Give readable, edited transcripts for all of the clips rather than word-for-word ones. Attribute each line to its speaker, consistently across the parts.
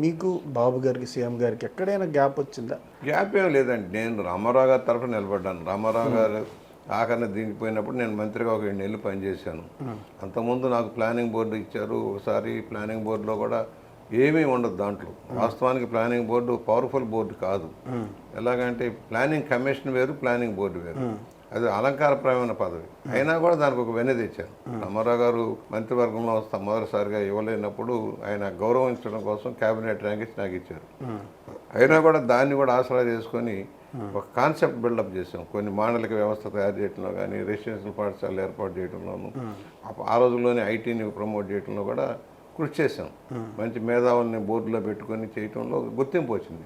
Speaker 1: మీకు బాబు గారికి సీఎం గారికి ఎక్కడైనా గ్యాప్ వచ్చిందా?
Speaker 2: గ్యాప్ ఏం లేదండి. నేను రామారావు గారి తరఫున నిలబడ్డాను. రామారావు గారు ఆఖరణ దిగిపోయినప్పుడు నేను మంత్రిగా ఒక 7 నెలలు పనిచేశాను. అంతకుముందు నాకు ప్లానింగ్ బోర్డు ఇచ్చారు. ఒకసారి ప్లానింగ్ బోర్డులో కూడా ఏమీ ఉండదు దాంట్లో. వాస్తవానికి ప్లానింగ్ బోర్డు పవర్ఫుల్ బోర్డు కాదు. ఎలాగంటే ప్లానింగ్ కమిషన్ వేరు, ప్లానింగ్ బోర్డు వేరు. అది అలంకారప్రాయమైన పదవి. అయినా కూడా దానికి ఒక వెన్నె తెచ్చారు. రామారావు గారు మంత్రివర్గంలో మొదటిసారిగా ఇవ్వలేనప్పుడు ఆయన గౌరవించడం కోసం క్యాబినెట్ ర్యాంక్ ఇచ్చి నాకు ఇచ్చారు. అయినా కూడా దాన్ని కూడా ఆసరా చేసుకొని ఒక కాన్సెప్ట్ బిల్డప్ చేసాం. కొన్ని మాండలిక వ్యవస్థ తయారు చేయడంలో కానీ, రెసిడెన్షియల్ పాఠశాలలు ఏర్పాటు చేయడంలోనూ, ఆ రోజుల్లోనే ఐటీని ప్రమోట్ చేయడంలో కూడా కృషి చేసాం. మంచి మేధావుల్ని బోర్డులో పెట్టుకొని చేయటంలో గుర్తింపు వచ్చింది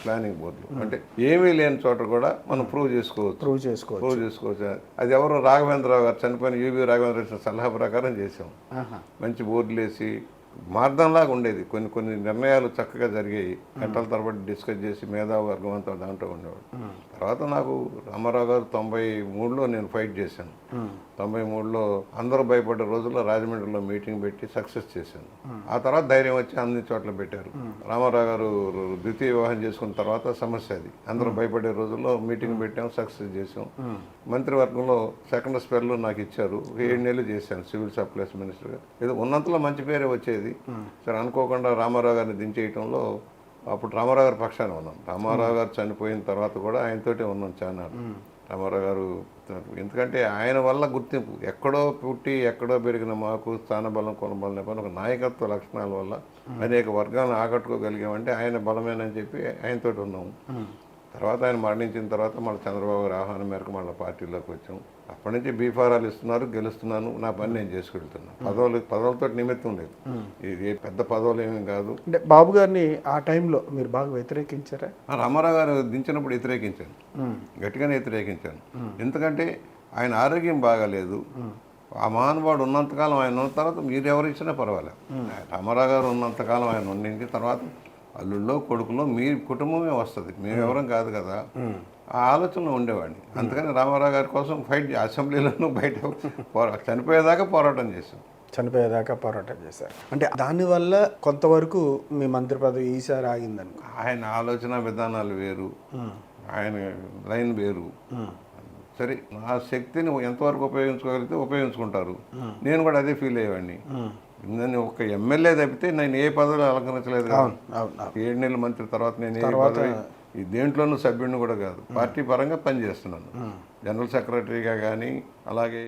Speaker 2: ప్లానింగ్ బోర్డులో. అంటే ఏమీ లేని చోట కూడా మనం ప్రూవ్ చేసుకోవచ్చు. అది ఎవరు రాఘవేంద్రరావు గారు చనిపోయిన యూబీ రాఘవేంద్ర ఇచ్చిన సలహా ప్రకారం చేసాం. మంచి బోర్డులు వేసి మార్గంలాగా ఉండేది. కొన్ని నిర్ణయాలు చక్కగా జరిగాయి. గంటల తరబడి డిస్కస్ చేసి మేధావి వర్గం అంతా దాంట్లో ఉండేవాడు. తర్వాత నాకు రామారావు గారు 93లో నేను ఫైట్ చేశాను. 93లో అందరూ భయపడ్డ రోజుల్లో రాజమండ్రిలో మీటింగ్ పెట్టి సక్సెస్ చేశాను. ఆ తర్వాత ధైర్యం వచ్చి అన్ని చోట్ల పెట్టారు. రామారావు గారు ద్వితీయ వివాహం చేసుకున్న తర్వాత సమస్య అది. అందరూ భయపడే రోజుల్లో మీటింగ్ పెట్టాం, సక్సెస్ చేసాం. మంత్రివర్గంలో సెకండ్ స్పెల్లో నాకు ఇచ్చారు. 7 నెలలు చేశాను సివిల్ సప్లైస్ మినిస్టర్గా. ఏదో ఉన్నంతలో మంచి పేరే వచ్చేది. సరే అనుకోకుండా రామారావు గారిని దించేయటంలో అప్పుడు రామారావు గారి పక్షాన ఉన్నాం. రామారావు గారు చనిపోయిన తర్వాత కూడా ఆయనతోటే ఉన్నాం చాలా. రామారావు గారు ఎందుకంటే ఆయన వల్ల గుర్తింపు ఎక్కడో పుట్టి ఎక్కడో పెరిగిన మాకు స్థానబలం కొనబలం లేకపోతే ఒక నాయకత్వ లక్షణాల వల్ల అనేక వర్గాలను ఆకట్టుకోగలిగామంటే ఆయన బలమేనని చెప్పి ఆయనతోటి ఉన్నాము. తర్వాత ఆయన మరణించిన తర్వాత మళ్ళీ చంద్రబాబు గారి ఆహ్వానం మేరకు మళ్ళీ పార్టీలోకి వచ్చాం. అప్పటి నుంచి బీఫారాలు ఇస్తున్నారు, గెలుస్తున్నాను, నా పని నేను చేసుకెళ్తున్నాను. పదవులతో నిమిత్తం లేదు. ఇది పెద్ద పదవులు ఏమీ కాదు.
Speaker 1: అంటే బాబు గారిని ఆ టైంలో మీరు బాగా వ్యతిరేకించారా?
Speaker 2: రామారావు గారు దించినప్పుడు వ్యతిరేకించాను, గట్టిగానే వ్యతిరేకించాను. ఎందుకంటే ఆయన ఆరోగ్యం బాగాలేదు. ఆ మహానుభావుడు ఉన్నంతకాలం ఆయన ఉన్న తర్వాత మీరు ఎవరు ఇచ్చినా పర్వాలేదు. రామారావు గారు ఉన్నంతకాలం ఆయన ఉండింది. తర్వాత అల్లుల్లో కొడుకులో మీ కుటుంబమే వస్తుంది, మేమెవరం కాదు కదా. ఆ ఆలోచనలో ఉండేవాడిని. అందుకని రామారావు గారి కోసం ఫైట్ అసెంబ్లీలోనూ బయట చనిపోయేదాకా పోరాటం
Speaker 1: చేశారు. అంటే దానివల్ల కొంతవరకు మీ మంత్రి పదవి ఈసారి ఆగిందనుకో.
Speaker 2: ఆయన ఆలోచన విధానాలు వేరు, ఆయన లైన్ వేరు. సరే నా శక్తిని ఎంతవరకు ఉపయోగించుకోగలిగితే ఉపయోగించుకుంటారు. నేను కూడా అదే ఫీల్ అయ్యేవాడిని. నేను ఒక ఎమ్మెల్యే తప్పితే నేను ఏ పదవిలో అలంకరించలేదు. 7 నెలల మంత్రి తర్వాత నేను ఏ పదవి ఈ దేంట్లోనూ సభ్యుడిని కూడా కాదు. పార్టీ పరంగా పనిచేస్తున్నాను. జనరల్ సెక్రటరీగా కానీ అలాగే